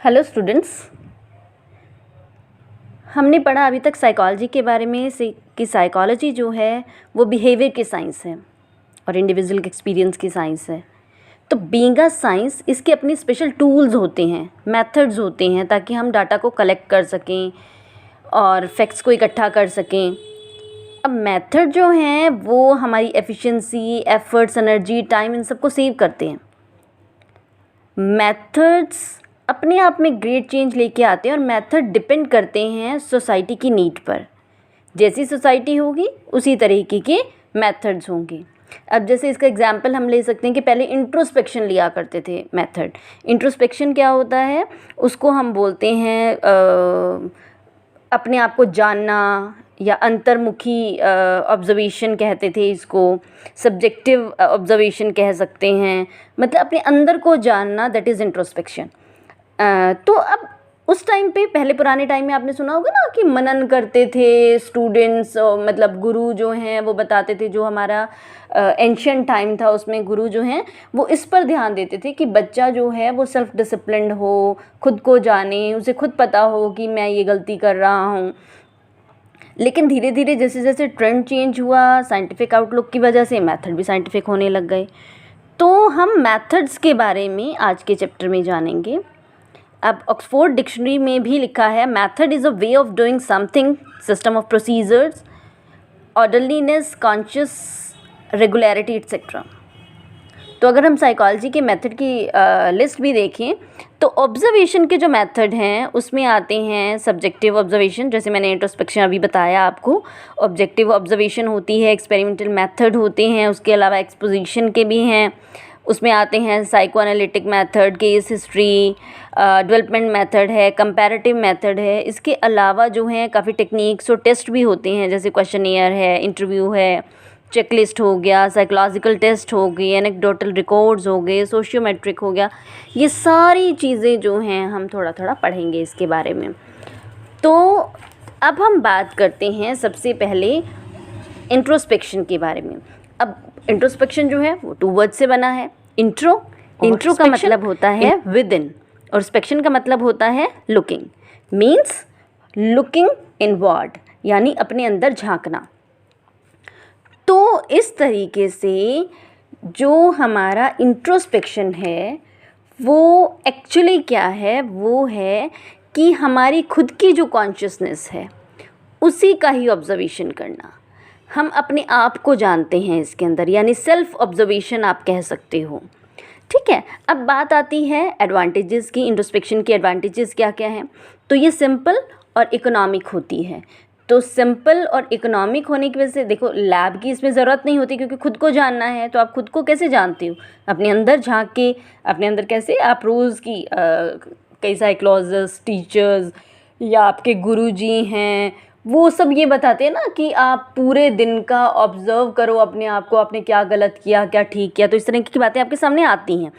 Hello students, हमने पढ़ा अभी तक साइकोलॉजी के बारे में कि साइकोलॉजी जो है वो बिहेवियर की साइंस है और इंडिविजुअल के एक्सपीरियंस की साइंस है। तो बीइंग अ साइंस इसके अपनी स्पेशल टूल्स होते हैं, मेथड्स होते हैं ताकि हम डाटा को कलेक्ट कर सकें और फैक्ट्स को इकट्ठा कर सकें। अब मेथड जो हैं वो हमारी efficiency, efforts, energy, time in सबको सेव करते हैं। मेथड्स अपने आप में ग्रेट चेंज लेके आते हैं और मेथड डिपेंड करते हैं सोसाइटी की नीड पर। जैसी सोसाइटी होगी उसी तरीके के मेथड्स होंगे। अब जैसे इसका एग्जांपल हम ले सकते हैं कि पहले इंट्रोस्पेक्शन लिया करते थे मेथड। इंट्रोस्पेक्शन क्या होता है, उसको हम बोलते हैं अपने आप को जानना या अंतर्मुखी ऑब्जर्वेशन कहते थे इसको, सब्जेक्टिव ऑब्जर्वेशन कह सकते हैं, मतलब अपने अंदर को जानना, दैट इज़ इंट्रोस्पेक्शन। तो अब उस टाइम पे पहले पुराने टाइम में आपने सुना होगा ना कि मनन करते थे स्टूडेंट्स, मतलब गुरु जो हैं वो बताते थे, जो हमारा एंशियंट टाइम था उसमें गुरु जो हैं वो इस पर ध्यान देते थे कि बच्चा जो है वो सेल्फ डिसिप्लिन्ड हो, खुद को जाने, उसे खुद पता हो कि मैं ये गलती कर रहा हूँ। लेकिन धीरे धीरे जैसे जैसे ट्रेंड चेंज हुआ, साइंटिफिक आउटलुक की वजह से मेथड भी साइंटिफिक होने लग गए। तो हम मेथड्स के बारे में आज के चैप्टर में जानेंगे। अब ऑक्सफोर्ड डिक्शनरी में भी लिखा है, method is a way of doing something, system of procedures, orderliness, conscious regularity etcetera. तो अगर हम साइकोलॉजी के मेथड की लिस्ट भी देखें तो ऑब्जर्वेशन के जो मेथड हैं उसमें आते हैं सब्जेक्टिव ऑब्जर्वेशन, जैसे मैंने इंट्रोस्पेक्शन अभी बताया आपको। ऑब्जेक्टिव ऑब्जर्वेशन होती है, एक्सपेरिमेंटल मेथड होते हैं, उसके अलावा एक्सपोजिशन के भी हैं। उसमें आते हैं psycho analytic method, case history, development method है, कंपैरेटिव मेथड है। इसके अलावा जो हैं काफ़ी टेक्निक्स और टेस्ट भी होते हैं, जैसे क्वेश्चनियर है, इंटरव्यू है, चेकलिस्ट हो गया, साइकोलॉजिकल टेस्ट हो गई, एनेक्डोटल रिकॉर्ड्स हो गए, सोशियोमेट्रिक हो गया। ये सारी चीज़ें जो हैं हम थोड़ा थोड़ा पढ़ेंगे इसके बारे में। तो अब हम बात करते हैं सबसे पहले इंट्रोस्पेक्शन के बारे में। अब इंट्रोस्पेक्शन जो है वो 2 वर्ड से बना है। इंट्रो का मतलब होता है विद इन और स्पेक्शन का मतलब होता है लुकिंग। मीन्स लुकिंग इनवर्ड, यानी अपने अंदर झांकना। तो इस तरीके से जो हमारा इंट्रोस्पेक्शन है वो एक्चुअली क्या है, वो है कि हमारी खुद की जो कॉन्शियसनेस है उसी का ही ऑब्जर्वेशन करना। हम अपने आप को जानते हैं इसके अंदर, यानी सेल्फ ऑब्जर्वेशन आप कह सकते हो। ठीक है, अब बात आती है एडवांटेजेस की। इंट्रोस्पेक्शन की एडवांटेजेस क्या क्या हैं? तो ये सिंपल और इकोनॉमिक होती है। तो सिंपल और इकोनॉमिक होने की वजह से देखो, लैब की इसमें ज़रूरत नहीं होती क्योंकि खुद को जानना है। तो आप खुद को कैसे जानते हो? अपने अंदर झांक के। अपने अंदर कैसे? आप रोज़ की कई साइकोलॉजिस्ट, टीचर्स या आपके गुरुजी हैं, वो सब ये बताते हैं ना कि आप पूरे दिन का ऑब्ज़र्व करो अपने आप को, आपने क्या गलत किया, क्या ठीक किया। तो इस तरह की बातें आपके सामने आती हैं।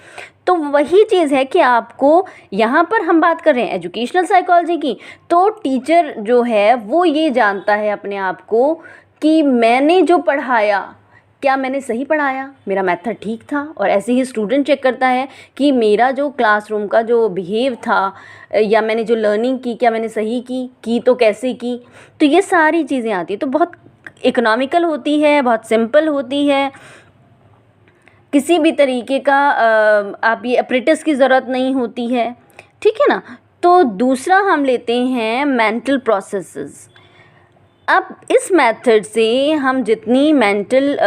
तो वही चीज़ है कि आपको, यहाँ पर हम बात कर रहे हैं एजुकेशनल साइकोलॉजी की, तो टीचर जो है वो ये जानता है अपने आप को कि मैंने जो पढ़ाया, क्या मैंने सही पढ़ाया, मेरा मेथड ठीक था। और ऐसे ही स्टूडेंट चेक करता है कि मेरा जो क्लासरूम का जो बिहेव था या मैंने जो लर्निंग की, क्या मैंने सही की तो कैसे की। तो ये सारी चीज़ें आती हैं। तो बहुत इकोनॉमिकल होती है, बहुत सिंपल होती है, किसी भी तरीके का आप ये अप्रेटिस की ज़रूरत नहीं होती है। ठीक है ना। तो दूसरा हम लेते हैं मेंटल प्रोसेसेस। अब इस मेथड से हम जितनी मेंटल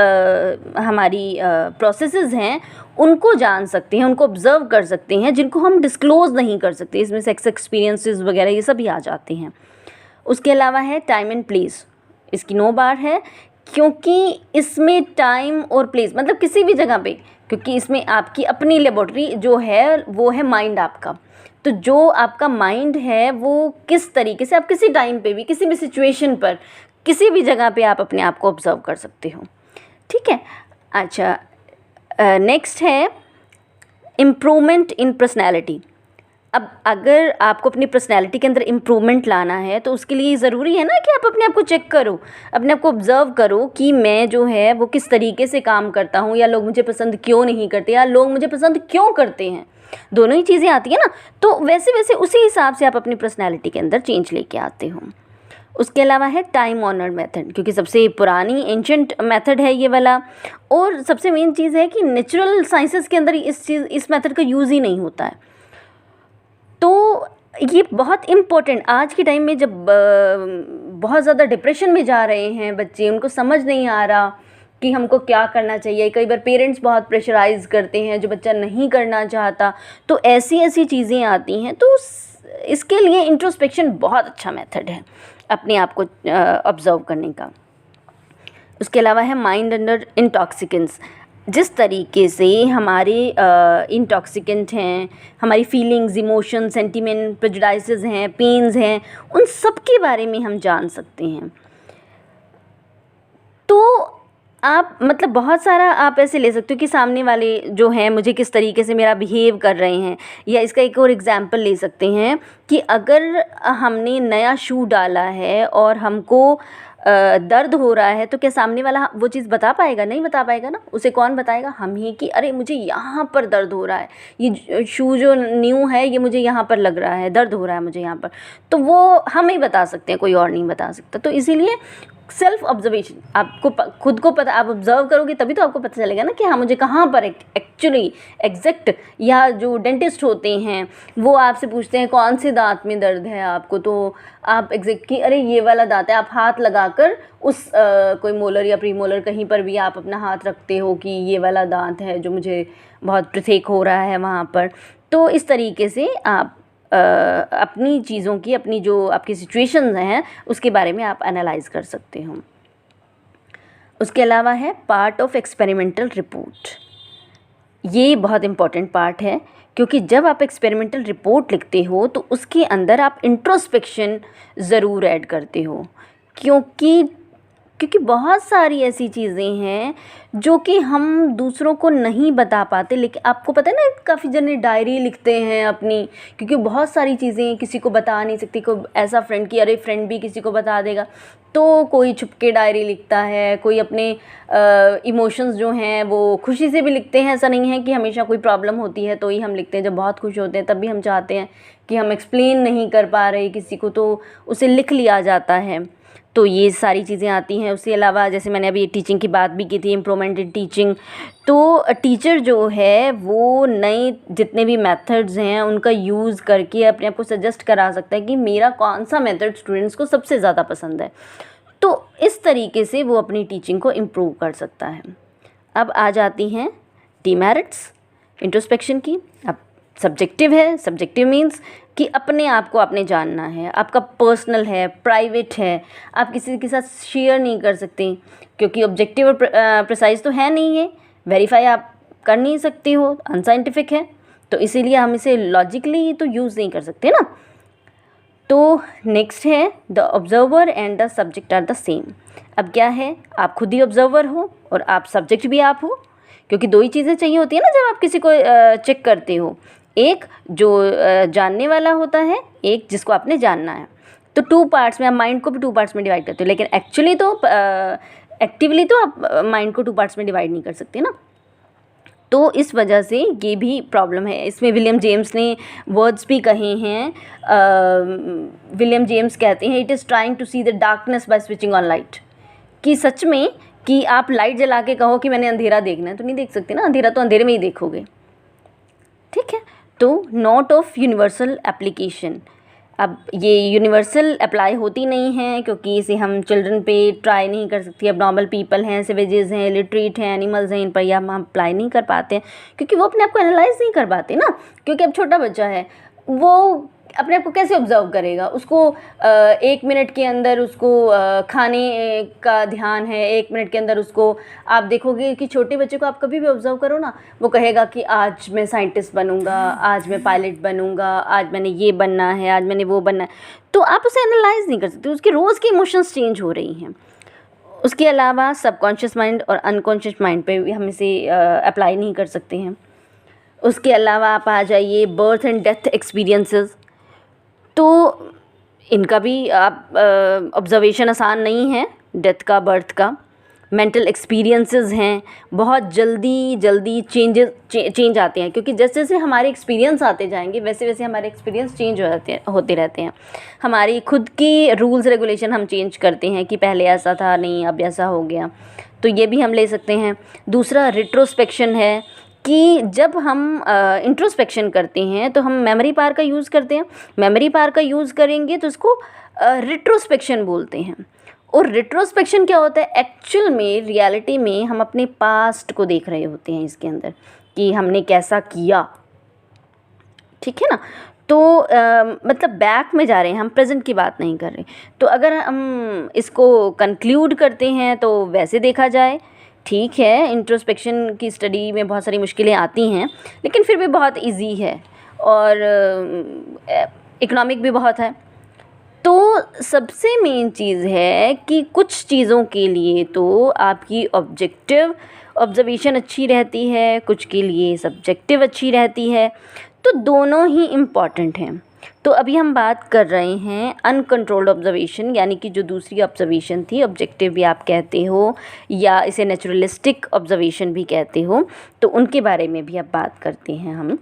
हमारी प्रोसेसेस हैं उनको जान सकते हैं, उनको ऑब्ज़र्व कर सकते हैं, जिनको हम डिस्क्लोज़ नहीं कर सकते। इसमें सेक्स एक्सपीरियंसेस वगैरह ये सभी आ जाते हैं। उसके अलावा है टाइम एंड प्लेस। इसकी 9 बार है क्योंकि इसमें टाइम और प्लेस मतलब किसी भी जगह पे, क्योंकि इसमें आपकी अपनी लेबोरेटरी जो है वो है माइंड आपका। तो जो आपका माइंड है वो किस तरीके से, आप किसी टाइम पे भी, किसी भी सिचुएशन पर, किसी भी जगह पे आप अपने आप को ऑब्ज़र्व कर सकते हो। ठीक है। अच्छा, नेक्स्ट है इम्प्रूवमेंट इन पर्सनैलिटी। अब अगर आपको अपनी पर्सनैलिटी के अंदर इम्प्रूवमेंट लाना है तो उसके लिए ज़रूरी है ना कि आप अपने आप को चेक करो, अपने आप को ऑब्ज़र्व करो कि मैं जो है वो किस तरीके से काम करता हूँ, या लोग मुझे पसंद क्यों नहीं करते, या लोग मुझे पसंद क्यों करते हैं। दोनों ही चीज़ें आती हैं ना, तो वैसे वैसे उसी हिसाब से आप अपनी पर्सनैलिटी के अंदर चेंज लेके आते हो। उसके अलावा है टाइम ऑनर्ड मेथड, क्योंकि सबसे पुरानी एंशंट मेथड है ये वाला, और सबसे मेन चीज़ है कि नेचुरल साइंसेस के अंदर इस मेथड का यूज़ ही नहीं होता है। तो ये बहुत इम्पोर्टेंट आज के टाइम में, जब बहुत ज़्यादा डिप्रेशन में जा रहे हैं बच्चे, उनको समझ नहीं आ रहा कि हमको क्या करना चाहिए, कई बार पेरेंट्स बहुत प्रेशराइज़ करते हैं जो बच्चा नहीं करना चाहता, तो ऐसी ऐसी चीज़ें आती हैं। तो इसके लिए इंट्रोस्पेक्शन बहुत अच्छा मेथड है अपने आप को ऑब्ज़र्व करने का। उसके अलावा है माइंड अंडर इंटॉक्सिकेंस। जिस तरीके से हमारे इंटॉक्सिकेंट हैं, हमारी फीलिंग्स, इमोशन, सेंटिमेंट, प्रेजुडाइसेस हैं, पेन्स हैं, उन सब के बारे में हम जान सकते हैं। तो आप मतलब बहुत सारा आप ऐसे ले सकते हो कि सामने वाले जो हैं मुझे किस तरीके से मेरा बिहेव कर रहे हैं। या इसका एक और एग्जांपल ले सकते हैं कि अगर हमने नया शू डाला है और हमको दर्द हो रहा है, तो क्या सामने वाला वो चीज़ बता पाएगा? नहीं बता पाएगा ना। उसे कौन बताएगा? हम ही, कि अरे मुझे यहाँ पर दर्द हो रहा है, ये शू जो न्यू है ये मुझे यहाँ पर लग रहा है, दर्द हो रहा है मुझे यहाँ पर। तो वो हम ही बता सकते हैं, कोई और नहीं बता सकता। तो इसीलिए सेल्फ ऑब्जर्वेशन, आपको खुद को पता, आप ऑब्जर्व करोगे तभी तो आपको पता चलेगा ना कि हाँ मुझे कहाँ पर एक्चुअली एग्जैक्ट। या जो डेंटिस्ट होते हैं वो आपसे पूछते हैं कौन से दांत में दर्द है आपको, तो आप एग्जैक्ट कि अरे ये वाला दांत है, आप हाथ लगाकर उस कोई मोलर या प्रीमोलर कहीं पर भी आप अपना हाथ रखते हो कि ये वाला दांत है जो मुझे बहुत प्रत्येक हो रहा है वहाँ पर। तो इस तरीके से आप अपनी चीज़ों की, अपनी जो आपकी सिचुएशंस हैं उसके बारे में आप एनालाइज कर सकते हो। उसके अलावा है पार्ट ऑफ एक्सपेरिमेंटल रिपोर्ट। ये बहुत इम्पॉर्टेंट पार्ट है, क्योंकि जब आप एक्सपेरिमेंटल रिपोर्ट लिखते हो तो उसके अंदर आप इंट्रोस्पेक्शन ज़रूर ऐड करते हो, क्योंकि बहुत सारी ऐसी चीज़ें हैं जो कि हम दूसरों को नहीं बता पाते। लेकिन आपको पता है ना, काफ़ी जने डायरी लिखते हैं अपनी, क्योंकि बहुत सारी चीज़ें किसी को बता नहीं सकती। कोई ऐसा फ्रेंड कि अरे फ्रेंड भी किसी को बता देगा, तो कोई छुप के डायरी लिखता है, कोई अपने इमोशंस जो हैं वो खुशी से भी लिखते हैं। ऐसा नहीं है कि हमेशा कोई प्रॉब्लम होती है तो ही हम लिखते हैं, जब बहुत खुश होते हैं तब भी हम चाहते हैं कि हम एक्सप्लेन नहीं कर पा रहे किसी को, तो उसे लिख लिया जाता है। तो ये सारी चीज़ें आती हैं। उसके अलावा जैसे मैंने अभी टीचिंग की बात भी की थी, इम्प्रूवमेंट इन टीचिंग, तो टीचर जो है वो नए जितने भी मेथड्स हैं उनका यूज़ करके अपने आप को सजेस्ट करा सकता है कि मेरा कौन सा मेथड स्टूडेंट्स को सबसे ज़्यादा पसंद है। तो इस तरीके से वो अपनी टीचिंग को इम्प्रूव कर सकता है। अब आ जाती हैं डीमेरिट्स इंट्रोस्पेक्शन की। अब सब्जेक्टिव है, सब्जेक्टिव मीन्स कि अपने आप को आपने जानना है, आपका पर्सनल है, प्राइवेट है, आप किसी के साथ शेयर नहीं कर सकते, क्योंकि ऑब्जेक्टिव और प्रिसाइज तो है नहीं, है वेरीफाई आप कर नहीं सकते हो, अनसाइंटिफिक है, तो इसीलिए हम इसे लॉजिकली तो यूज़ नहीं कर सकते ना। तो नेक्स्ट है the observer and the subject are the same. अब क्या है, आप खुद ही ऑब्जर्वर हो और आप सब्जेक्ट भी आप हो, क्योंकि दो ही चीज़ें चाहिए होती है ना जब आप किसी को चेक करते हो। एक जो जानने वाला होता है, एक जिसको आपने जानना है। तो 2 पार्ट्स में, आप माइंड को भी 2 पार्ट्स में डिवाइड करते हो, लेकिन एक्चुअली तो एक्टिवली तो आप माइंड को 2 पार्ट्स में डिवाइड नहीं कर सकते ना। तो इस वजह से ये भी प्रॉब्लम है। इसमें विलियम जेम्स ने वर्ड्स भी कहे हैं। विलियम जेम्स कहते हैं it is trying to see the darkness by switching on light, कि सच में कि आप लाइट जला के कहो कि मैंने अंधेरा देखना है तो नहीं देख सकते ना, अंधेरा तो अंधेरे में ही देखोगे। ठीक है, तो नॉट ऑफ यूनिवर्सल एप्लीकेशन। अब ये यूनिवर्सल अप्लाई होती नहीं है, क्योंकि इसे हम चिल्ड्रन पे ट्राई नहीं कर सकती। अब नॉर्मल पीपल हैं, सेवेजेस हैं, लिटरेट हैं, एनिमल्स हैं, इन पर यह हम अप्लाई नहीं कर पाते हैं, क्योंकि वो अपने आप को एनालाइज नहीं कर पाते ना। क्योंकि अब छोटा बच्चा है, वो अपने आप को कैसे ऑब्जर्व करेगा? उसको 1 मिनट के अंदर उसको खाने का ध्यान है, 1 मिनट के अंदर उसको, आप देखोगे कि छोटे बच्चे को आप कभी भी ऑब्जर्व करो ना, वो कहेगा कि आज मैं साइंटिस्ट बनूंगा, आज मैं पायलट बनूंगा, आज मैंने ये बनना है, आज मैंने वो बनना है। तो आप उसे एनालाइज नहीं कर सकते, उसके रोज़ के इमोशंस चेंज हो रही हैं। उसके अलावा सबकॉन्शियस माइंड और अनकॉन्शियस माइंड पे भी हम इसे अप्लाई नहीं कर सकते हैं। उसके अलावा आप आ जाइए बर्थ एंड डेथ एक्सपीरियंसेस, तो इनका भी आप ऑब्जर्वेशन आसान नहीं है, डेथ का, बर्थ का। मेंटल एक्सपीरियंसेस हैं, बहुत जल्दी चेंज आते हैं, क्योंकि जैसे जैसे हमारे एक्सपीरियंस आते जाएंगे वैसे वैसे हमारे एक्सपीरियंस चेंज होते रहते हैं। हमारी खुद की रूल्स रेगुलेशन हम चेंज करते हैं कि पहले ऐसा था, नहीं अब ऐसा हो गया, तो ये भी हम ले सकते हैं। दूसरा रिट्रोस्पेक्शन है कि जब हम इंट्रोस्पेक्शन करते हैं तो हम मेमोरी पावर का यूज़ करते हैं, मेमोरी पावर का यूज़ करेंगे तो उसको रिट्रोस्पेक्शन बोलते हैं। और रिट्रोस्पेक्शन क्या होता है, एक्चुअल में रियलिटी में हम अपने पास्ट को देख रहे होते हैं इसके अंदर कि हमने कैसा किया, ठीक है ना। तो मतलब बैक में जा रहे हैं हम, प्रेजेंट की बात नहीं कर रहे। तो अगर हम इसको कंक्लूड करते हैं तो वैसे देखा जाए ठीक है, इंट्रोस्पेक्शन की स्टडी में बहुत सारी मुश्किलें आती हैं, लेकिन फिर भी बहुत इजी है और इकोनॉमिक भी बहुत है। तो सबसे मेन चीज़ है कि कुछ चीज़ों के लिए तो आपकी ऑब्जेक्टिव ऑब्जर्वेशन अच्छी रहती है, कुछ के लिए सब्जेक्टिव अच्छी रहती है, तो दोनों ही इम्पॉर्टेंट हैं। तो अभी हम बात कर रहे हैं अनकंट्रोल्ड ऑब्जर्वेशन, यानी कि जो दूसरी ऑब्जर्वेशन थी, ऑब्जेक्टिव भी आप कहते हो या इसे नेचुरलिस्टिक ऑब्जर्वेशन भी कहते हो, तो उनके बारे में भी अब बात करते हैं हम।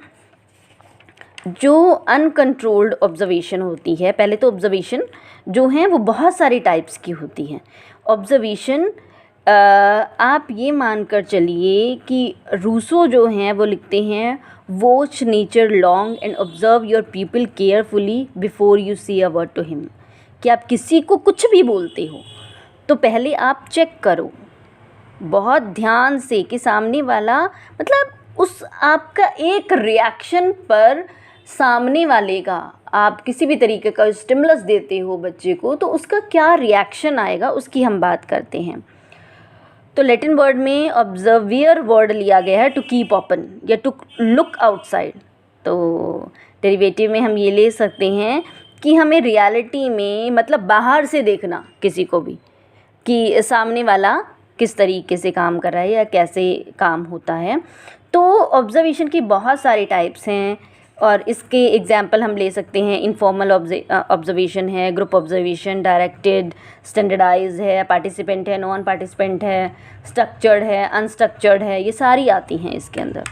जो अनकंट्रोल्ड ऑब्जर्वेशन होती है, पहले तो ऑब्जर्वेशन जो हैं वो बहुत सारी टाइप्स की होती हैं। ऑब्जर्वेशन आप ये मानकर चलिए कि रूसो जो हैं वो लिखते हैं, watch nature long and observe your people carefully before you से अ वर्ड टू हिम, कि आप किसी को कुछ भी बोलते हो तो पहले आप चेक करो बहुत ध्यान से कि सामने वाला, मतलब उस आपका एक रिएक्शन पर सामने वाले का, आप किसी भी तरीके का स्टिमुलस देते हो बच्चे को तो उसका क्या रिएक्शन आएगा उसकी हम बात करते हैं। तो लैटिन वर्ड में ऑब्जर्वियर वर्ड लिया गया है टू कीप ओपन या टू लुक आउटसाइड। तो डेरिवेटिव में हम ये ले सकते हैं कि हमें रियलिटी में मतलब बाहर से देखना किसी को भी कि सामने वाला किस तरीके से काम कर रहा है या कैसे काम होता है। तो ऑब्जर्वेशन की बहुत सारी टाइप्स हैं और इसके एग्जाम्पल हम ले सकते हैं। इनफॉर्मल ऑब्जर्वेशन है, ग्रुप ऑब्जर्वेशन, डायरेक्टेड, स्टैंडर्डाइज है, पार्टिसिपेंट है, नॉन पार्टिसिपेंट है, स्ट्रक्चर्ड है, अनस्ट्रक्चर्ड है, ये सारी आती हैं इसके अंदर।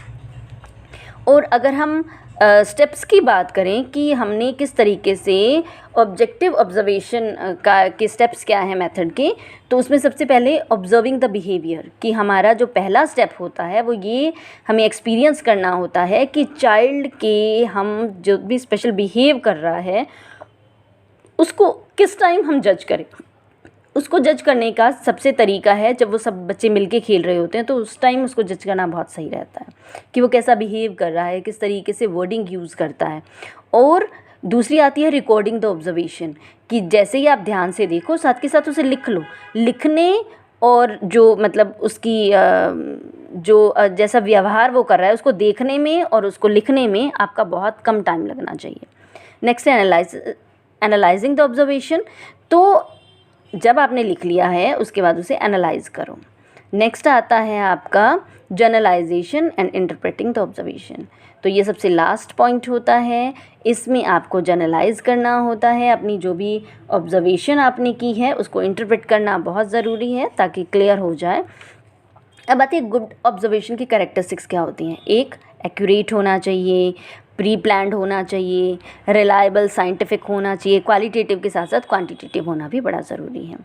और अगर हम स्टेप्स की बात करें कि हमने किस तरीके से ऑब्जेक्टिव ऑब्जर्वेशन के स्टेप्स क्या हैं मेथड के, तो उसमें सबसे पहले ऑब्जर्विंग द बिहेवियर, कि हमारा जो पहला स्टेप होता है वो ये हमें एक्सपीरियंस करना होता है कि चाइल्ड के हम जो भी स्पेशल बिहेव कर रहा है उसको किस टाइम हम जज करें। उसको जज करने का सबसे तरीका है जब वो सब बच्चे मिलके खेल रहे होते हैं, तो उस टाइम उसको जज करना बहुत सही रहता है कि वो कैसा बिहेव कर रहा है, किस तरीके से वर्डिंग यूज़ करता है। और दूसरी आती है रिकॉर्डिंग द ऑब्जर्वेशन, कि जैसे ही आप ध्यान से देखो साथ के साथ उसे लिख लो। लिखने और जो मतलब उसकी जो जैसा व्यवहार वो कर रहा है उसको देखने में और उसको लिखने में आपका बहुत कम टाइम लगना चाहिए। नेक्स्ट है एनालाइजिंग द ऑब्जर्वेशन। तो जब आपने लिख लिया है उसके बाद उसे एनालाइज करो। नेक्स्ट आता है आपका generalisation and interpreting the observation. तो ये सबसे लास्ट पॉइंट होता है, इसमें आपको जनरलाइज करना होता है, अपनी जो भी ऑब्जर्वेशन आपने की है उसको इंटरप्रेट करना बहुत ज़रूरी है ताकि क्लियर हो जाए। अब आती है गुड ऑब्जर्वेशन की कैरेक्टरिस्टिक्स क्या होती हैं। एक, एक्यूरेट होना चाहिए, प्री प्लान्ड होना चाहिए, रिलायबल साइंटिफिक होना चाहिए, क्वालिटेटिव के साथ साथ क्वांटिटेटिव होना भी बड़ा ज़रूरी है।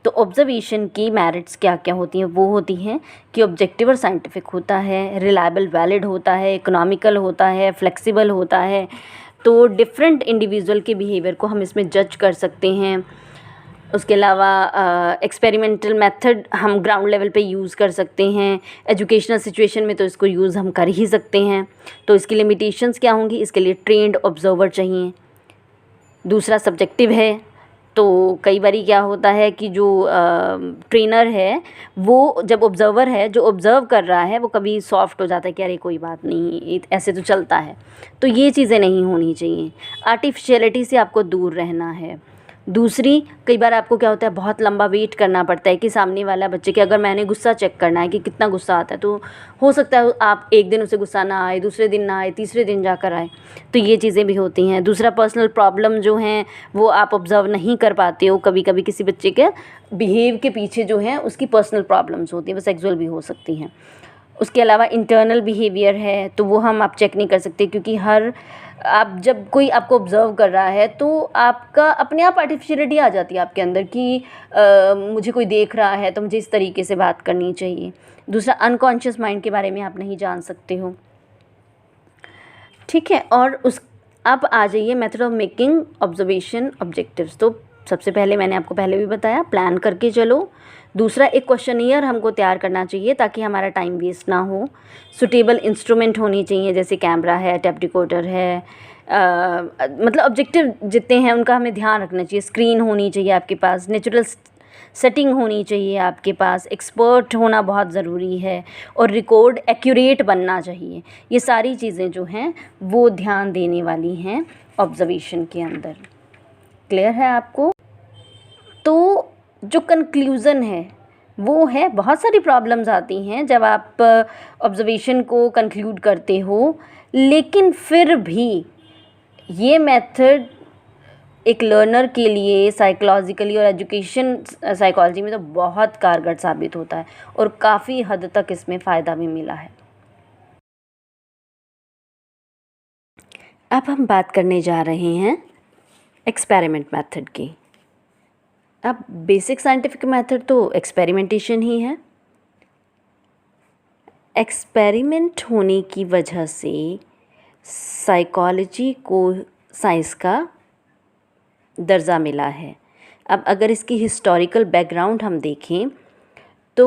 तो ऑब्जर्वेशन की मेरिट्स क्या क्या होती हैं, वो होती हैं कि ऑब्जेक्टिव और साइंटिफिक होता है, रिलायबल वैलिड होता है, इकोनॉमिकल होता है, फ्लेक्सिबल होता है। तो डिफरेंट इंडिविजुअल के बिहेवियर को हम इसमें जज कर सकते हैं। उसके अलावा एक्सपेरिमेंटल मेथड हम ग्राउंड लेवल पे यूज़ कर सकते हैं। एजुकेशनल सिचुएशन में तो इसको यूज़ हम कर ही सकते हैं। तो इसकी लिमिटेशंस क्या होंगी, इसके लिए ट्रेंड ऑब्जर्वर चाहिए। दूसरा सब्जेक्टिव है, तो कई बारी क्या होता है कि जो ट्रेनर है वो जब ऑब्जर्वर है जो ऑब्ज़र्व कर रहा है वो कभी सॉफ्ट हो जाता है कि अरे कोई बात नहीं ऐसे तो चलता है। तो ये चीज़ें नहीं होनी चाहिए। आर्टिफिशियलिटी से आपको दूर रहना है। दूसरी, कई बार आपको क्या होता है, बहुत लंबा वेट करना पड़ता है कि सामने वाला बच्चे के, अगर मैंने गुस्सा चेक करना है कि कितना गुस्सा आता है, तो हो सकता है आप एक दिन उसे गुस्सा ना आए, दूसरे दिन ना आए, तीसरे दिन जाकर आए, तो ये चीज़ें भी होती हैं। दूसरा, पर्सनल प्रॉब्लम जो हैं वो आप ऑब्ज़र्व नहीं कर पाते हो, कभी कभी किसी बच्चे के बिहेव के पीछे जो है उसकी पर्सनल प्रॉब्लम्स होती हैं, वो सेक्सुअल भी हो सकती हैं। उसके अलावा इंटरनल बिहेवियर है, तो वो हम आप चेक नहीं कर सकते, क्योंकि आप जब कोई आपको ऑब्ज़र्व कर रहा है तो आपका अपने आप आर्टिफिशियलिटी आ जाती है आपके अंदर कि मुझे कोई देख रहा है तो मुझे इस तरीके से बात करनी चाहिए। दूसरा, अनकॉन्शियस माइंड के बारे में आप नहीं जान सकते हो, ठीक है। और उस अब आ जाइए method of making observation objectives. तो सबसे पहले मैंने आपको पहले भी बताया, प्लान करके चलो। दूसरा, एक क्वेश्चनियर हमको तैयार करना चाहिए ताकि हमारा टाइम वेस्ट ना हो। सुटेबल इंस्ट्रूमेंट होनी चाहिए, जैसे कैमरा है, टेप रिकॉर्डर है, मतलब ऑब्जेक्टिव जितने हैं उनका हमें ध्यान रखना चाहिए। स्क्रीन होनी चाहिए आपके पास, नेचुरल सेटिंग होनी चाहिए आपके पास, एक्सपर्ट होना बहुत ज़रूरी है, और रिकॉर्ड एक्यूरेट बनना चाहिए। ये सारी चीज़ें जो हैं वो ध्यान देने वाली हैं ऑब्जर्वेशन के अंदर। क्लियर है आपको? तो जो कंक्लूज़न है वो है, बहुत सारी प्रॉब्लम्स आती हैं जब आप ऑब्जर्वेशन को कंक्लूड करते हो, लेकिन फिर भी ये मेथड एक लर्नर के लिए साइकोलॉजिकली और एजुकेशन साइकोलॉजी में तो बहुत कारगर साबित होता है, और काफ़ी हद तक इसमें फ़ायदा भी मिला है। अब हम बात करने जा रहे हैं एक्सपेरिमेंट मेथड की। अब बेसिक साइंटिफिक मेथड तो एक्सपेरिमेंटेशन ही है। एक्सपेरिमेंट होने की वजह से साइकोलॉजी को साइंस का दर्जा मिला है। अब अगर इसकी हिस्टोरिकल बैकग्राउंड हम देखें तो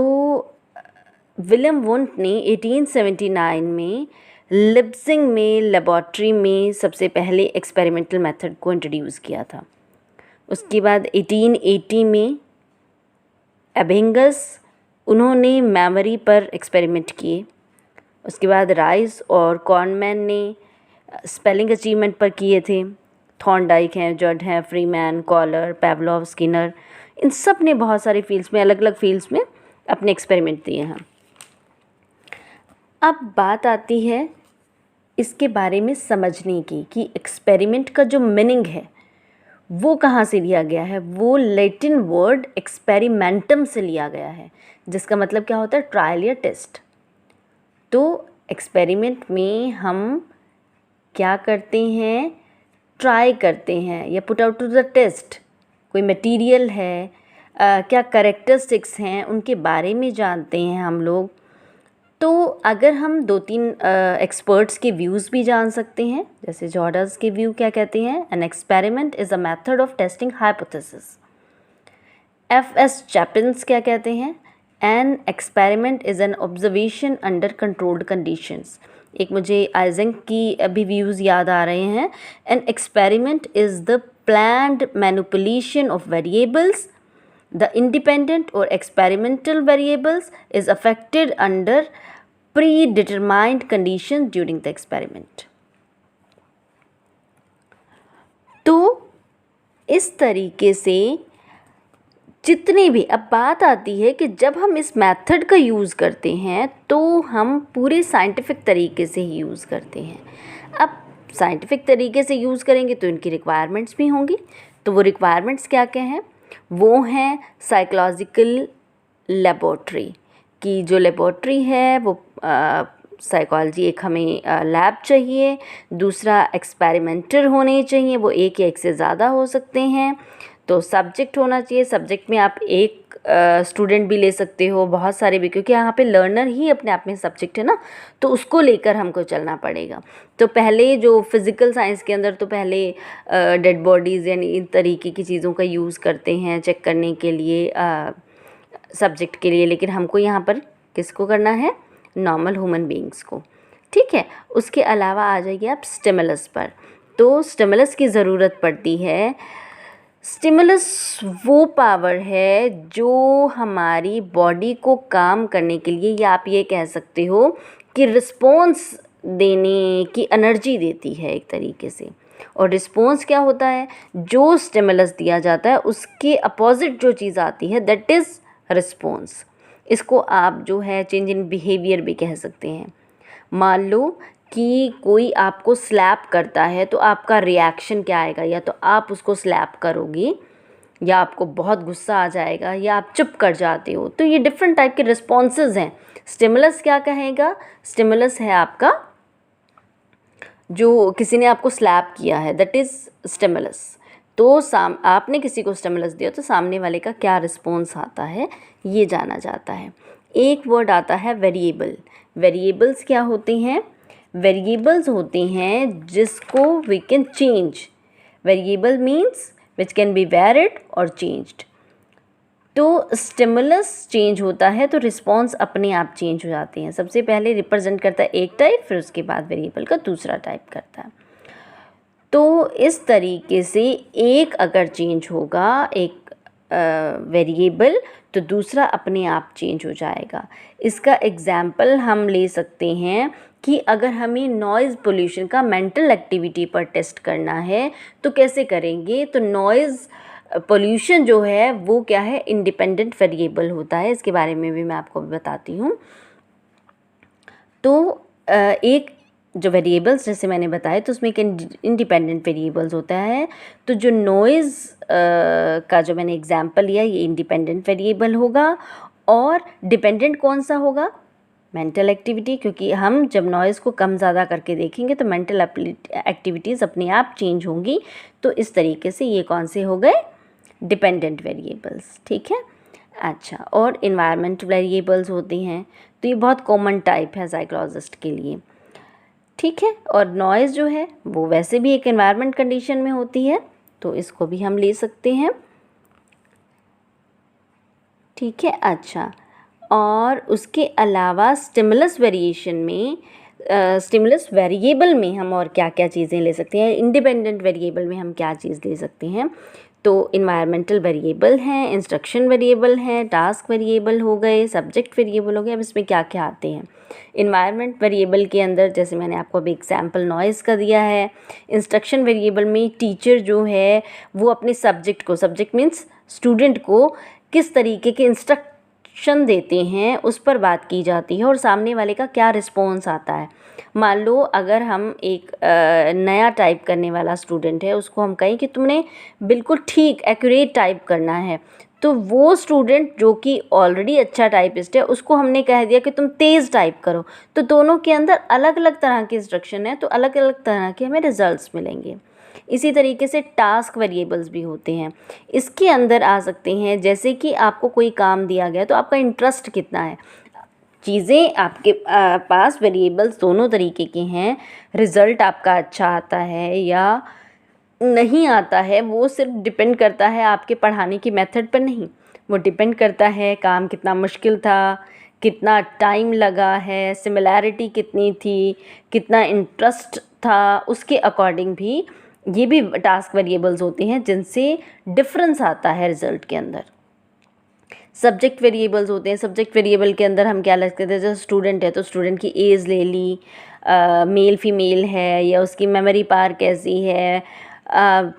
विलियम वुंट ने 1879 में लिप्जिंग में लेबॉर्ट्री में सबसे पहले एक्सपेरिमेंटल मेथड को इंट्रोड्यूस किया था। उसके बाद 1880 में एबिंगस, उन्होंने मेमोरी पर एक्सपेरिमेंट किए। उसके बाद राइस और कॉर्नमैन ने स्पेलिंग अचीवमेंट पर किए थे। थॉर्नडाइक हैं, जड हैं, फ्रीमैन, कॉलर, पेवलोव, स्किनर, इन सब ने बहुत सारे फील्ड्स में, अलग अलग फील्ड्स में अपने एक्सपेरिमेंट दिए हैं। अब बात आती है इसके बारे में समझने की कि एक्सपेरिमेंट का जो मीनिंग है वो कहाँ से लिया गया है। वो लैटिन वर्ड एक्सपेरिमेंटम से लिया गया है, जिसका मतलब क्या होता है, ट्रायल या टेस्ट। तो एक्सपेरिमेंट में हम क्या करते हैं, ट्राई करते हैं या put out to the test. कोई मटेरियल है, क्या कैरेक्टरिस्टिक्स हैं, उनके बारे में जानते हैं हम लोग। तो अगर हम 2-3 एक्सपर्ट्स के व्यूज़ भी जान सकते हैं, जैसे जॉर्डस के व्यू क्या कहते हैं, an experiment is a method of testing hypothesis. F.S. चैपिन्स क्या कहते हैं, an experiment is an observation under controlled conditions. एक मुझे आइजेंक की अभी व्यूज़ याद आ रहे हैं, an experiment is the planned manipulation of variables, the independent और experimental variables is affected under predetermined conditions during the experiment। तो इस तरीके से जितने भी, अब बात आती है कि जब हम इस मेथड का यूज़ करते हैं तो हम पूरे साइंटिफिक तरीके से ही यूज़ करते हैं। अब साइंटिफिक तरीके से यूज़ करेंगे तो इनकी रिक्वायरमेंट्स भी होंगी। तो वो रिक्वायरमेंट्स क्या क्या हैं, वो हैं साइकोलॉजिकल लेबॉर्ट्री की, जो लेबॉर्ट्री है वो साइकोलॉजी, एक हमें लैब चाहिए। दूसरा, एक्सपेरिमेंटर होने चाहिए, वो एक या एक से ज़्यादा हो सकते हैं। तो सब्जेक्ट होना चाहिए, सब्जेक्ट में आप एक स्टूडेंट भी ले सकते हो, बहुत सारे भी, क्योंकि यहाँ पे लर्नर ही अपने आप में सब्जेक्ट है ना, तो उसको लेकर हमको चलना पड़ेगा। तो पहले जो फिज़िकल साइंस के अंदर तो पहले डेड बॉडीज़ यानी इन तरीके की चीज़ों का यूज़ करते हैं चेक करने के लिए सब्जेक्ट के लिए, लेकिन हमको यहाँ पर किसको करना है, नॉर्मल ह्यूमन बीइंग्स को, ठीक है। उसके अलावा आ जाइए आप स्टिमुलस पर। तो स्टिमुलस की ज़रूरत पड़ती है। स्टिमुलस वो पावर है जो हमारी बॉडी को काम करने के लिए, या आप ये कह सकते हो कि रिस्पॉन्स देने की एनर्जी देती है एक तरीके से। और रिस्पॉन्स क्या होता है, जो स्टिमुलस दिया जाता है उसके अपोजिट जो चीज़ आती है, दैट इज़ रिस्पॉन्स। इसको आप जो है चेंज इन बिहेवियर भी कह सकते हैं। मान लो कि कोई आपको स्लैप करता है तो आपका रिएक्शन क्या आएगा, या तो आप उसको स्लैप करोगे, या आपको बहुत गुस्सा आ जाएगा, या आप चुप कर जाते हो। तो ये डिफरेंट टाइप के रिस्पॉन्सेज हैं। स्टिमुलस क्या कहेगा, स्टिमुलस है आपका जो किसी ने आपको स्लैप किया है, दैट इज़ स्टिमुलस। तो आपने किसी को स्टिमुलस दिया तो सामने वाले का क्या रिस्पॉन्स आता है ये जाना जाता है। एक वर्ड आता है वेरिएबल। वेरिएबल्स क्या होते हैं, वेरिएबल्स होते हैं जिसको we can change. Variable means which can be varied और चेंज्ड। तो स्टिमुलस चेंज होता है तो रिस्पॉन्स अपने आप चेंज हो जाते हैं। सबसे पहले रिप्रेजेंट करता है एक टाइप, फिर उसके बाद वेरिएबल का दूसरा टाइप करता है। तो इस तरीके से एक अगर चेंज होगा, एक वेरिएबल, तो दूसरा अपने आप चेंज हो जाएगा। इसका एग्जाम्पल हम ले सकते हैं कि अगर हमें नॉइज़ पोल्यूशन का मेंटल एक्टिविटी पर टेस्ट करना है तो कैसे करेंगे। तो नॉइज़ पोल्यूशन जो है वो क्या है, इंडिपेंडेंट वेरिएबल होता है। इसके बारे में भी मैं आपको बताती हूँ। तो एक जो वेरिएबल्स जैसे मैंने बताया तो उसमें एक इंडिपेंडेंट वेरिएबल्स होता है। तो जो नॉइज़ का जो मैंने एग्जांपल लिया ये इंडिपेंडेंट वेरिएबल होगा, और डिपेंडेंट कौन सा होगा, मेंटल एक्टिविटी, क्योंकि हम जब नॉइज़ को कम ज़्यादा करके देखेंगे तो मेंटल एक्टिविटीज़ अपने आप चेंज होंगी। तो इस तरीके से ये कौन से हो गए, डिपेंडेंट वेरिएबल्स। ठीक है, अच्छा, और इन्वायरमेंट वेरिएबल्स होती हैं। तो ये बहुत कॉमन टाइप है साइकोलॉजिस्ट के लिए। ठीक है, और नॉइज़ जो है वो वैसे भी एक एनवायरनमेंट कंडीशन में होती है, तो इसको भी हम ले सकते हैं। ठीक है, अच्छा, और उसके अलावा स्टिमुलस वेरिएशन में स्टिमुलस वेरिएबल में हम और क्या क्या चीज़ें ले सकते हैं, इंडिपेंडेंट वेरिएबल में हम क्या चीज़ ले सकते हैं। तो इन्वायरमेंटल वेरिएबल हैं, इंस्ट्रक्शन वेरिएबल हैं, टास्क वेरिएबल हो गए, सब्जेक्ट वेरिएबल हो गए। अब इसमें क्या क्या आते हैं, इन्वायरमेंट वेरिएबल के अंदर जैसे मैंने आपको अभी एग्जांपल नॉइज़ का दिया है। इंस्ट्रक्शन वेरिएबल में टीचर जो है वो अपने सब्जेक्ट को, सब्जेक्ट मीन्स स्टूडेंट को किस तरीके के इंस्ट्रक्शन देते हैं उस पर बात की जाती है, और सामने वाले का क्या रिस्पॉन्स आता है। मान लो अगर हम एक नया टाइप करने वाला स्टूडेंट है, उसको हम कहें कि तुमने बिल्कुल ठीक एक्यूरेट टाइप करना है, तो वो स्टूडेंट जो कि ऑलरेडी अच्छा टाइपिस्ट है उसको हमने कह दिया कि तुम तेज़ टाइप करो। तो दोनों के अंदर अलग अलग तरह के इंस्ट्रक्शन है, तो अलग अलग तरह के हमें रिजल्ट्स मिलेंगे। इसी तरीके से टास्क वेरिएबल्स भी होते हैं। इसके अंदर आ सकते हैं जैसे कि आपको कोई काम दिया गया तो आपका इंटरेस्ट कितना है। चीज़ें आपके पास वेरिएबल्स दोनों तरीके के हैं। रिज़ल्ट आपका अच्छा आता है या नहीं आता है वो सिर्फ डिपेंड करता है आपके पढ़ाने की मेथड पर नहीं, वो डिपेंड करता है काम कितना मुश्किल था, कितना टाइम लगा है, सिमिलैरिटी कितनी थी, कितना इंटरेस्ट था, उसके अकॉर्डिंग भी ये भी टास्क वेरिएबल्स होते हैं जिनसे डिफरेंस आता है रिज़ल्ट के अंदर। सब्जेक्ट वेरिएबल्स होते हैं। सब्जेक्ट वेरिएबल के अंदर हम क्या लगते थे, जैसे स्टूडेंट है तो स्टूडेंट की एज ले ली, मेल फीमेल है या उसकी मेमोरी पावर कैसी है,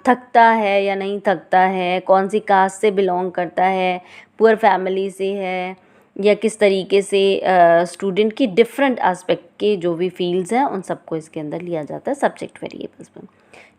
थकता है या नहीं थकता है, कौन सी कास्ट से बिलोंग करता है, पुअर फैमिली से है, या किस तरीके से स्टूडेंट की डिफरेंट एस्पेक्ट के जो भी फील्ड्स हैं उन सबको इसके अंदर लिया जाता है सब्जेक्ट वेरिएबल्स में।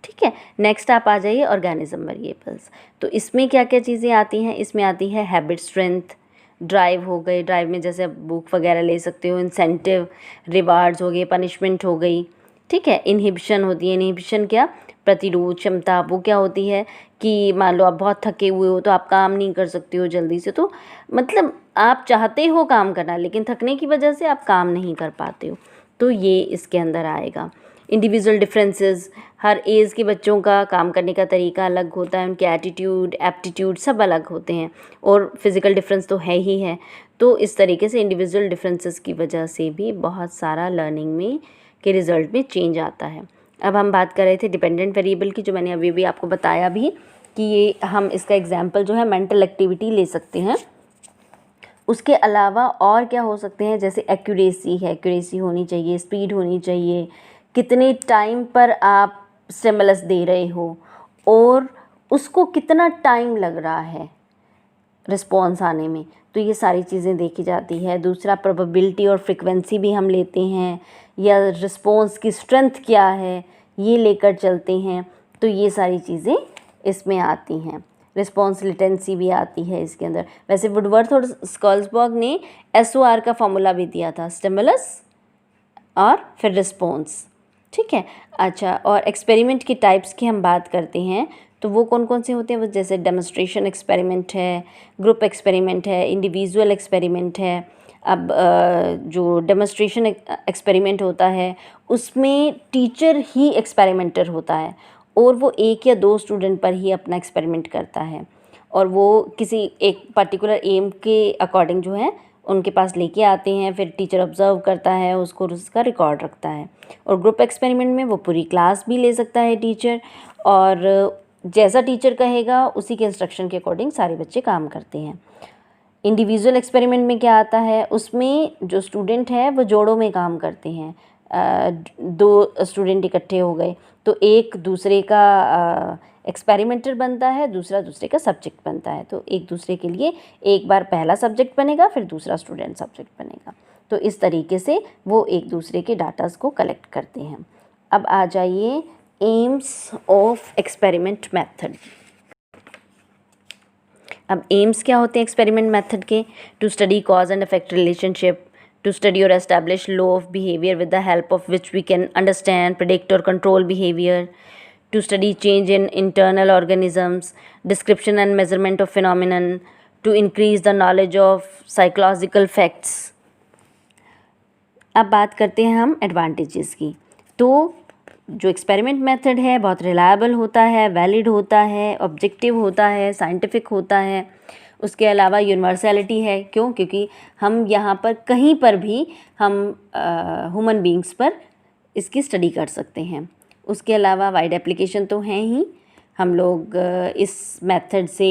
ठीक है, नेक्स्ट आप आ जाइए ऑर्गेनिज्म वेरिएबल्स। तो इसमें क्या क्या चीज़ें आती हैं, इसमें आती है हैबिट स्ट्रेंथ, ड्राइव हो गई, ड्राइव में जैसे बुक वगैरह ले सकते हो, इंसेंटिव, रिवार्ड्स हो गए, पनिशमेंट हो गई। ठीक है, इनहिबिशन होती है। इनहिबिशन क्या, प्रतिरोध क्षमता। वो क्या होती है कि मान लो आप बहुत थके हुए हो तो आप काम नहीं कर सकते हो जल्दी से, तो मतलब आप चाहते हो काम करना लेकिन थकने की वजह से आप काम नहीं कर पाते हो, तो ये इसके अंदर आएगा। इंडिविजुअल डिफरेंसेस, हर एज के बच्चों का काम करने का तरीका अलग होता है, उनके एटीट्यूड, एप्टीट्यूड सब अलग होते हैं, और फिज़िकल डिफरेंस तो है ही है। तो इस तरीके से इंडिविजुअल डिफरेंसेस की वजह से भी बहुत सारा लर्निंग में के रिज़ल्ट में चेंज आता है। अब हम बात कर रहे थे डिपेंडेंट वेरिएबल की, जो मैंने अभी भी आपको बताया भी कि ये हम इसका एग्जाम्पल जो है मेंटल एक्टिविटी ले सकते हैं। उसके अलावा और क्या हो सकते हैं, जैसे एक्यूरेसी है, एक्यूरेसी होनी चाहिए, स्पीड होनी चाहिए, कितने टाइम पर आप स्टिमुलस दे रहे हो और उसको कितना टाइम लग रहा है रिस्पॉन्स आने में, तो ये सारी चीज़ें देखी जाती है। दूसरा, प्रोबेबिलिटी और फ्रिक्वेंसी भी हम लेते हैं, या रिस्पॉन्स की स्ट्रेंथ क्या है ये लेकर चलते हैं, तो ये सारी चीज़ें इसमें आती हैं। रिस्पॉन्स लेटेंसी भी आती है इसके अंदर। वैसे वुडवर्थ और स्कॉल्सबर्ग ने SOR का फॉर्मूला भी दिया था, स्टिमुलस और फिर रिस्पॉन्स, ठीक है। अच्छा, और एक्सपेरिमेंट की टाइप्स की हम बात करते हैं तो वो कौन कौन से होते हैं, वो जैसे डेमोन्स्ट्रेशन एक्सपेरिमेंट है, ग्रुप एक्सपेरिमेंट है, इंडिविजुअल एक्सपेरिमेंट है। अब जो डेमोन्स्ट्रेशन एक्सपेरिमेंट होता है उसमें टीचर ही एक्सपेरिमेंटर होता है और वो 1 या 2 स्टूडेंट पर ही अपना एक्सपेरिमेंट करता है और वो किसी एक पर्टिकुलर एम के अकॉर्डिंग जो है उनके पास लेके आते हैं, फिर टीचर ऑब्जर्व करता है उसको, उसका रिकॉर्ड रखता है। और ग्रुप एक्सपेरिमेंट में वो पूरी क्लास भी ले सकता है टीचर, और जैसा टीचर कहेगा उसी के इंस्ट्रक्शन के अकॉर्डिंग सारे बच्चे काम करते हैं। इंडिविजुअल एक्सपेरिमेंट में क्या आता है, उसमें जो स्टूडेंट है वो जोड़ों में काम करते हैं। 2 स्टूडेंट इकट्ठे हो गए तो एक दूसरे का एक्सपेरिमेंटर बनता है, दूसरा दूसरे का सब्जेक्ट बनता है। तो एक दूसरे के लिए एक बार पहला सब्जेक्ट बनेगा, फिर दूसरा स्टूडेंट सब्जेक्ट बनेगा। तो इस तरीके से वो एक दूसरे के डाटास को कलेक्ट करते हैं। अब आ जाइए एम्स ऑफ एक्सपेरिमेंट मेथड। अब एम्स क्या होते हैं एक्सपेरिमेंट मेथड के? To study cause and effect relationship, to study or establish law of behavior with the help of which we can understand, predict or control behavior, to study change in internal organisms, description and measurement of phenomenon, to increase the knowledge of psychological facts. अब बात करते हैं हम advantages की। तो जो experiment method है बहुत रिलायबल होता है, वैलिड होता है, ऑब्जेक्टिव होता है, साइंटिफिक होता है। उसके अलावा यूनिवर्सैलिटी है, क्यों? क्योंकि हम यहाँ पर कहीं पर भी हम ह्यूमन बींग्स पर इसकी स्टडी कर सकते हैं। उसके अलावा वाइड एप्लीकेशन तो हैं ही, हम लोग इस मेथड से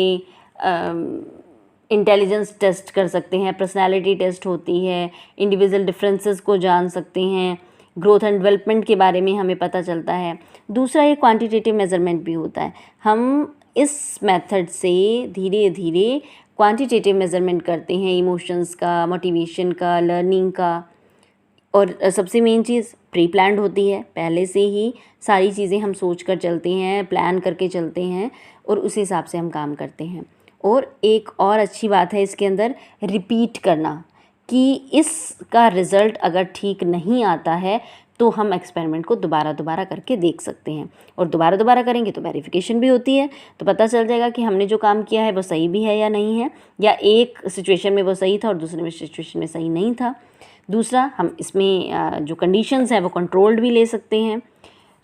इंटेलिजेंस टेस्ट कर सकते हैं, पर्सनालिटी टेस्ट होती है, इंडिविजुअल डिफरेंसेस को जान सकते हैं, ग्रोथ एंड डेवलपमेंट के बारे में हमें पता चलता है। दूसरा, ये क्वांटिटेटिव मेजरमेंट भी होता है। हम इस मेथड से धीरे धीरे क्वांटिटेटिव मेजरमेंट करते हैं, इमोशंस का, मोटिवेशन का, लर्निंग का। और सबसे मेन चीज़ प्री प्लान्ड होती है, पहले से ही सारी चीज़ें हम सोच कर चलते हैं, प्लान करके चलते हैं और उस हिसाब से हम काम करते हैं। और एक और अच्छी बात है इसके अंदर, रिपीट करना, कि इसका रिज़ल्ट अगर ठीक नहीं आता है तो हम एक्सपेरिमेंट को दोबारा करके देख सकते हैं, और दोबारा करेंगे तो वेरिफिकेशन भी होती है, तो पता चल जाएगा कि हमने जो काम किया है वो सही भी है या नहीं है, या एक सिचुएशन में वो सही था और दूसरे में सिचुएशन में सही नहीं था। दूसरा, हम इसमें जो कंडीशंस हैं वो कंट्रोल्ड भी ले सकते हैं,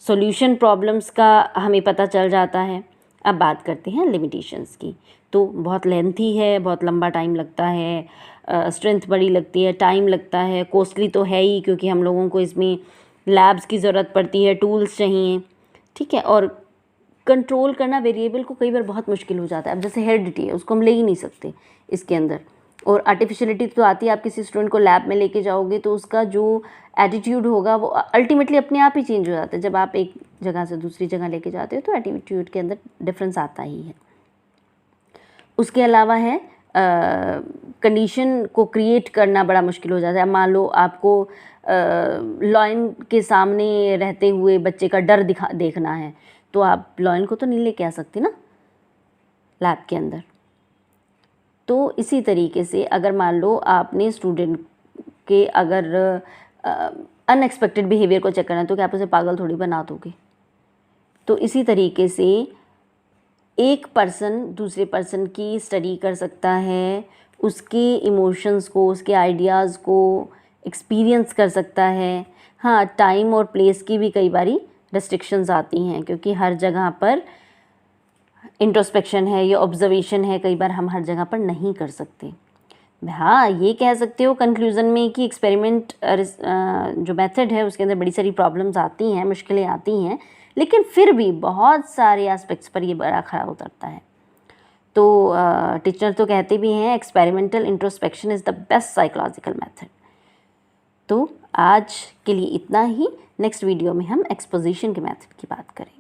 सॉल्यूशन प्रॉब्लम्स का हमें पता चल जाता है। अब बात करते हैं लिमिटेशंस की। तो बहुत लेंथी है, बहुत लंबा टाइम लगता है, स्ट्रेंथ बड़ी लगती है, टाइम लगता है, कॉस्टली तो है ही क्योंकि हम लोगों को इसमें लैब्स की ज़रूरत पड़ती है, टूल्स चाहिए, ठीक है। और कंट्रोल करना वेरिएबल को कई बार बहुत मुश्किल हो जाता है। अब जैसे हेरिडिटी है, उसको हम ले ही नहीं सकते इसके अंदर। और आर्टिफिशियलिटी तो आती है, आप किसी स्टूडेंट को लैब में लेके जाओगे तो उसका जो एटीट्यूड होगा वो अल्टीमेटली अपने आप ही चेंज हो जाता है। जब आप एक जगह से दूसरी जगह लेके जाते हो तो एटीट्यूड के अंदर डिफरेंस आता ही है। उसके अलावा है कंडीशन को क्रिएट करना बड़ा मुश्किल हो जाता है। मान लो आपको लॉयन के सामने रहते हुए बच्चे का डर देखना है, तो आप लॉयन को तो नहीं लेके आ सकते ना लैब के अंदर। तो इसी तरीके से अगर मान लो आपने स्टूडेंट के अगर अनएक्सपेक्टेड बिहेवियर को चेक करना है तो क्या आप उसे पागल थोड़ी बना दोगे। तो इसी तरीके से एक पर्सन दूसरे पर्सन की स्टडी कर सकता है, उसके इमोशंस को, उसके आइडियाज़ को एक्सपीरियंस कर सकता है। हाँ, टाइम और प्लेस की भी कई बारी रेस्ट्रिक्शंस आती हैं क्योंकि हर जगह पर इंट्रोस्पेक्शन है या ऑब्जर्वेशन है, कई बार हम हर जगह पर नहीं कर सकते। हाँ, ये कह सकते हो कंक्लूज़न में कि एक्सपेरिमेंट जो मेथड है उसके अंदर बड़ी सारी प्रॉब्लम्स आती हैं, मुश्किलें आती हैं, लेकिन फिर भी बहुत सारे एस्पेक्ट्स पर ये बड़ा खरा उतरता है। तो टीचर तो कहते भी हैं experimental introspection is the best psychological method. तो आज के लिए इतना ही। नेक्स्ट वीडियो में हम एक्सपोजिशन के मेथड की बात करेंगे।